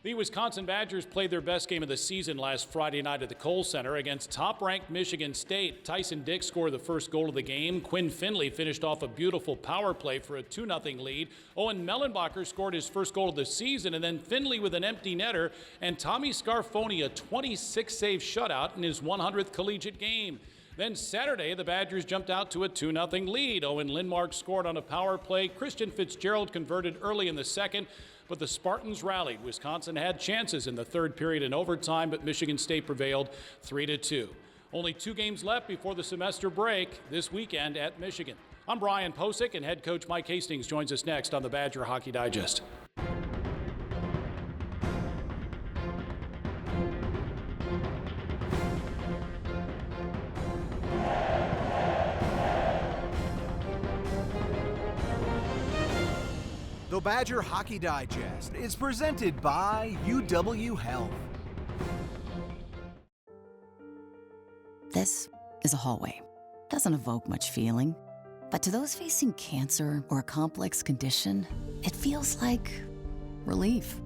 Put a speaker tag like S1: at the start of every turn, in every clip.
S1: The Wisconsin Badgers played their best game of the season last Friday night at the Kohl Center against top-ranked Michigan State. Tyson Dick scored the first goal of the game. Quinn Finley finished off a beautiful power play for a 2-0 lead. Owen Mellenbacher scored his first goal of the season, and then Finley with an empty netter, and Tommy Scarfone a 26-save shutout in his 100th collegiate game. Then Saturday, the Badgers jumped out to a 2-0 lead. Owen Lindmark scored on a power play. Christian Fitzgerald converted early in the second, but the Spartans rallied. Wisconsin had chances in the third period and overtime, but Michigan State prevailed 3-2. Only 2 games left before the semester break this weekend at Michigan. I'm Brian Posick, and head coach Mike Hastings joins us next on the Badger Hockey Digest.
S2: The Badger Hockey Digest is presented by UW Health.
S3: This is a hallway. Doesn't evoke much feeling. But to those facing cancer or a complex condition, it feels like relief.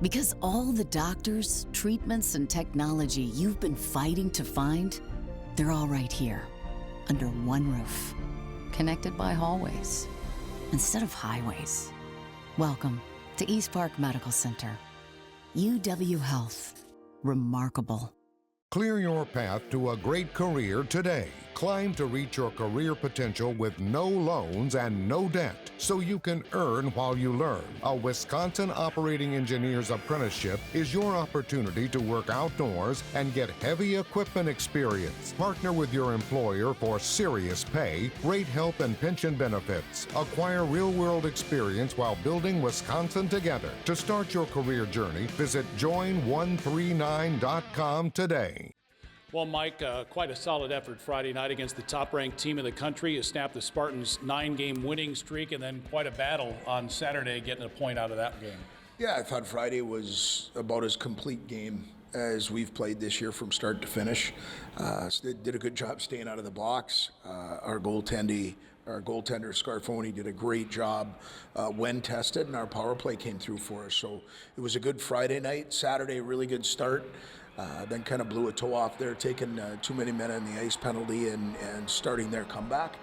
S3: Because all the doctors, treatments, and technology you've been fighting to find, they're all right here, under one roof, connected by hallways instead of highways. Welcome to East Park Medical Center. UW Health. Remarkable.
S4: Clear your path to a great career today. Climb to reach your career potential with no loans and no debt, so you can earn while you learn. A Wisconsin Operating Engineer's Apprenticeship is your opportunity to work outdoors and get heavy equipment experience. Partner with your employer for serious pay, great health and pension benefits. Acquire real-world experience while building Wisconsin together. To start your career journey, visit join139.com today.
S1: Well, Mike, quite a solid effort Friday night against the top-ranked team in the country. You snapped the Spartans' 9-game winning streak, and then quite a battle on Saturday getting a point out of that game.
S5: Yeah, I thought Friday was about as complete game as we've played this year from start to finish. So they did a good job staying out of the box. Our goaltender Scarfone did a great job when tested, and our power play came through for us. So it was a good Friday night. Saturday, really good start. Then kind of blew a toe off there, taking too many men on the ice penalty and starting their comeback.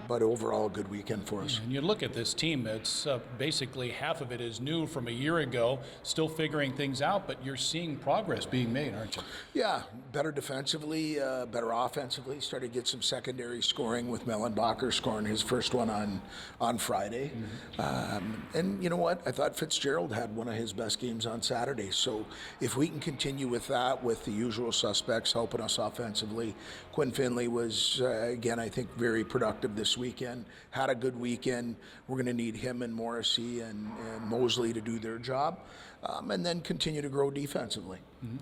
S5: But overall, a good weekend for us.
S1: And you look at this team, it's basically half of it is new from a year ago, still figuring things out, but you're seeing progress being made, aren't you?
S5: Yeah, better defensively, better offensively. Started to get some secondary scoring with Mellenbacher scoring his first one on Friday. And you know what? I thought Fitzgerald had one of his best games on Saturday. So if we can continue with that, with the usual suspects helping us offensively, Quinn Finley was, again, I think very productive this weekend, had a good weekend. We're going to need him and Morrissey and Mosley to do their job, and then continue to grow defensively.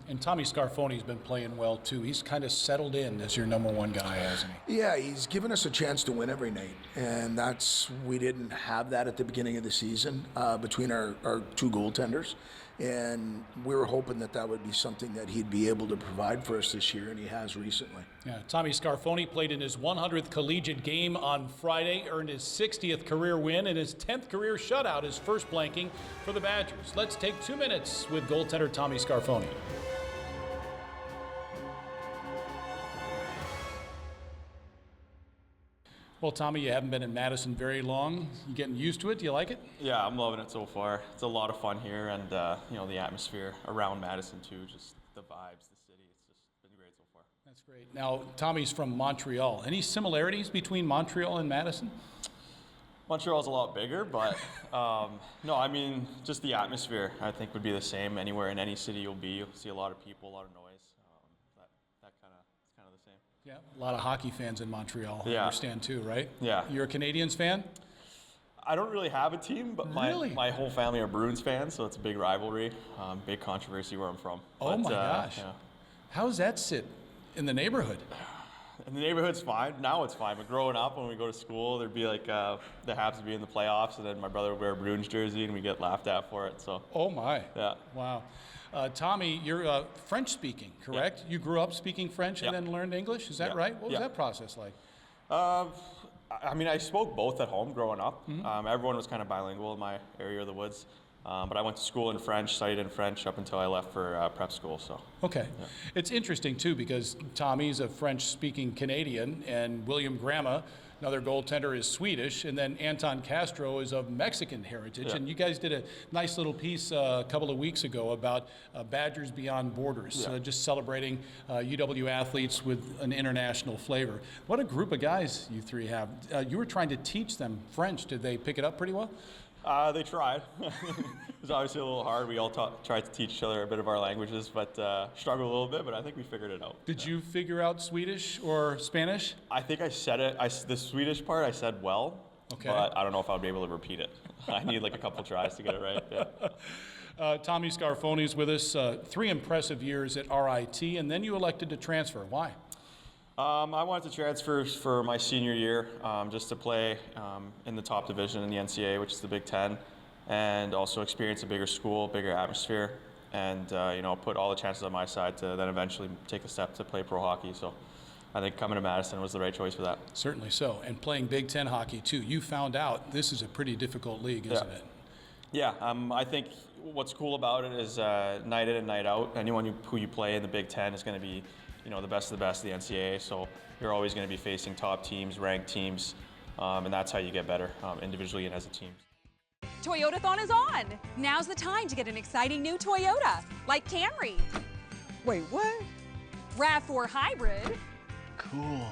S1: And Tommy Scarfone's been playing well too. He's kind of settled in as your number one guy, hasn't he?
S5: Yeah, he's given us a chance to win every night, and we didn't have that at the beginning of the season between our 2 goaltenders. And we were hoping that would be something that he'd be able to provide for us this year, and he has recently.
S1: Yeah, Tommy Scarfone played in his 100th collegiate game on Friday, earned his 60th career win and his 10th career shutout, his first blanking for the Badgers. Let's take 2 minutes with goaltender Tommy Scarfone. Well, Tommy, you haven't been in Madison very long. You getting used to it? Do you like it?
S6: Yeah, I'm loving it so far. It's a lot of fun here, and the atmosphere around Madison too, just the vibes, the city. It's just been great so far.
S1: That's great. Now, Tommy's from Montreal. Any similarities between Montreal and Madison?
S6: Montreal's a lot bigger, but no, I mean, just the atmosphere I think would be the same anywhere in any city you'll be. You'll see a lot of people, a lot of noise. It's kind of the same.
S1: Yeah, a lot of hockey fans in Montreal,
S6: yeah.
S1: I understand too, right?
S6: Yeah.
S1: You're a Canadiens fan?
S6: I don't really have a team, but my whole family are Bruins fans, so it's a big rivalry, big controversy where I'm from.
S1: Oh my gosh.
S6: Yeah.
S1: How does that sit in the neighborhood?
S6: In the neighborhood's fine. Now it's fine. But growing up, when we go to school, there'd be like the Habs would be in the playoffs, and then my brother would wear a Bruins jersey, and we get laughed at for it. So.
S1: Oh my.
S6: Yeah.
S1: Wow. Tommy, you're French speaking, correct?
S6: Yep.
S1: You grew up speaking French and then learned English. Is that right? What was that process like?
S6: I mean, I spoke both at home growing up. Everyone was kind of bilingual in my area of the woods. But I went to school in French, studied in French up until I left for prep school. So.
S1: Okay. Yeah. It's interesting, too, because Tommy's a French-speaking Canadian, and William Grama, another goaltender, is Swedish, and then Anton Castro is of Mexican heritage.
S6: Yeah.
S1: And you guys did a nice little piece a couple of weeks ago about Badgers Beyond Borders, just celebrating UW athletes with an international flavor. What a group of guys you three have. You were trying to teach them French. Did they pick it up pretty well?
S6: They tried. It was obviously a little hard. We all tried to teach each other a bit of our languages, but struggled a little bit, but I think we figured it out.
S1: Did you figure out Swedish or Spanish?
S6: I think I said it. The Swedish part I said well, but I don't know if I'll be able to repeat it. I need like a couple tries to get it right. Yeah.
S1: Tommy Scarfone is with us. 3 impressive years at RIT, and then you elected to transfer. Why?
S6: I wanted to transfer for my senior year, just to play in the top division in the NCAA, which is the Big Ten, and also experience a bigger school, bigger atmosphere, and put all the chances on my side to then eventually take the step to play pro hockey. So I think coming to Madison was the right choice for that.
S1: Certainly so, and playing Big Ten hockey too. You found out this is a pretty difficult league, isn't it?
S6: Yeah, I think what's cool about it is night in and night out. Anyone who you play in the Big Ten is going to be the best of the best of the NCAA, so you're always going to be facing top teams, ranked teams, and that's how you get better individually and as a team.
S7: Toyotathon is on. Now's the time to get an exciting new Toyota, like Camry.
S8: Wait, what?
S7: RAV4 Hybrid.
S8: Cool.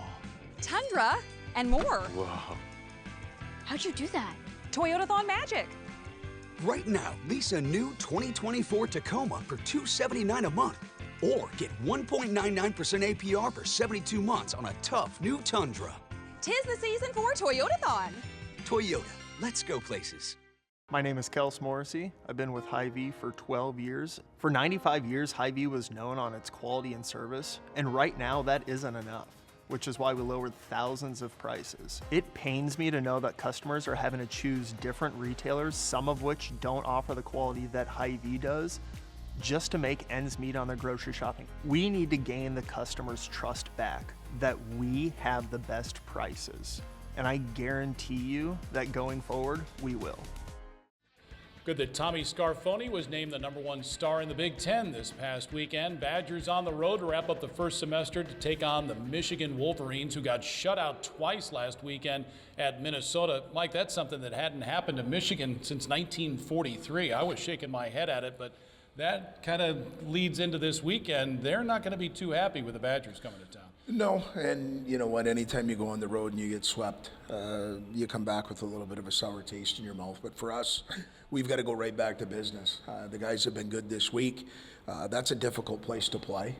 S7: Tundra, and more.
S8: Whoa.
S9: How'd you do that?
S7: Toyotathon magic.
S10: Right now, lease a new 2024 Tacoma for $279 a month. Or get 1.99% APR for 72 months on a tough new Tundra.
S7: 'Tis the season for Toyotathon.
S10: Toyota, let's go places.
S11: My name is Kels Morrissey. I've been with Hy-Vee for 12 years. For 95 years, Hy-Vee was known on its quality and service, and right now that isn't enough, which is why we lowered thousands of prices. It pains me to know that customers are having to choose different retailers, some of which don't offer the quality that Hy-Vee does, just to make ends meet on their grocery shopping. We need to gain the customer's trust back that we have the best prices. And I guarantee you that going forward, we will.
S1: Good that Tommy Scarfone was named the #1 star in the Big Ten this past weekend. Badgers on the road to wrap up the first semester to take on the Michigan Wolverines, who got shut out twice last weekend at Minnesota. Mike, that's something that hadn't happened to Michigan since 1943. I was shaking my head at it, but that kind of leads into this weekend. They're not going to be too happy with the Badgers coming to town.
S5: No, and you know what, anytime you go on the road and you get swept, you come back with a little bit of a sour taste in your mouth. But for us, we've got to go right back to business. The guys have been good this week. That's a difficult place to play.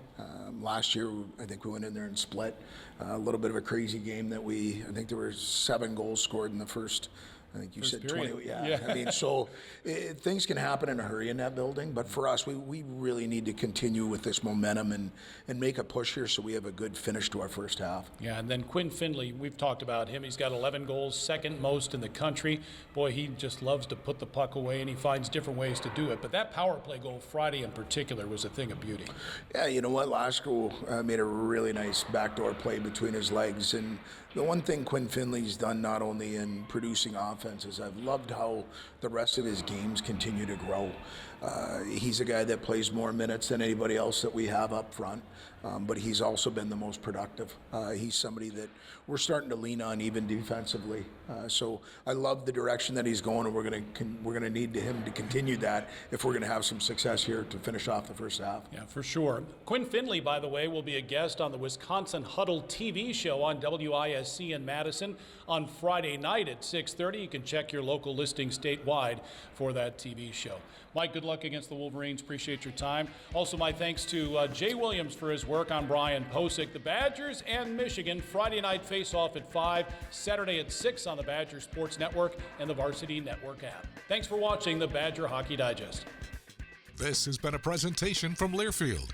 S5: Last year, I think we went in there and split. A little bit of a crazy game that I think there were 7 goals scored in the first, I think you said
S1: period.
S5: 20. Yeah. I mean, so things can happen in a hurry in that building. But for us, we really need to continue with this momentum and make a push here so we have a good finish to our first half.
S1: Yeah, and then Quinn Findlay, we've talked about him. He's got 11 goals, second most in the country. Boy, he just loves to put the puck away, and he finds different ways to do it. But that power play goal Friday in particular was a thing of beauty.
S5: Yeah, you know what? Lasko made a really nice backdoor play between his legs. And the one thing Quinn Findlay's done, not only in producing offenses, I've loved how the rest of his games continue to grow. He's a guy that plays more minutes than anybody else that we have up front, but he's also been the most productive. He's somebody that we're starting to lean on even defensively. So I love the direction that he's going, and we're going to need him to continue that if we're going to have some success here to finish off the first half.
S1: Yeah, for sure. Quinn Findlay, by the way, will be a guest on the Wisconsin Huddle TV show on WISC in Madison on Friday night at 6:30. You can check your local listing statewide for that TV show. Mike, good luck against the Wolverines. Appreciate your time. Also, my thanks to Jay Williams for his work on Brian Posick. The Badgers and Michigan, Friday night face-off at 5, Saturday at 6 on the Badger Sports Network and the Varsity Network app. Thanks for watching the Badger Hockey Digest.
S12: This has been a presentation from Learfield,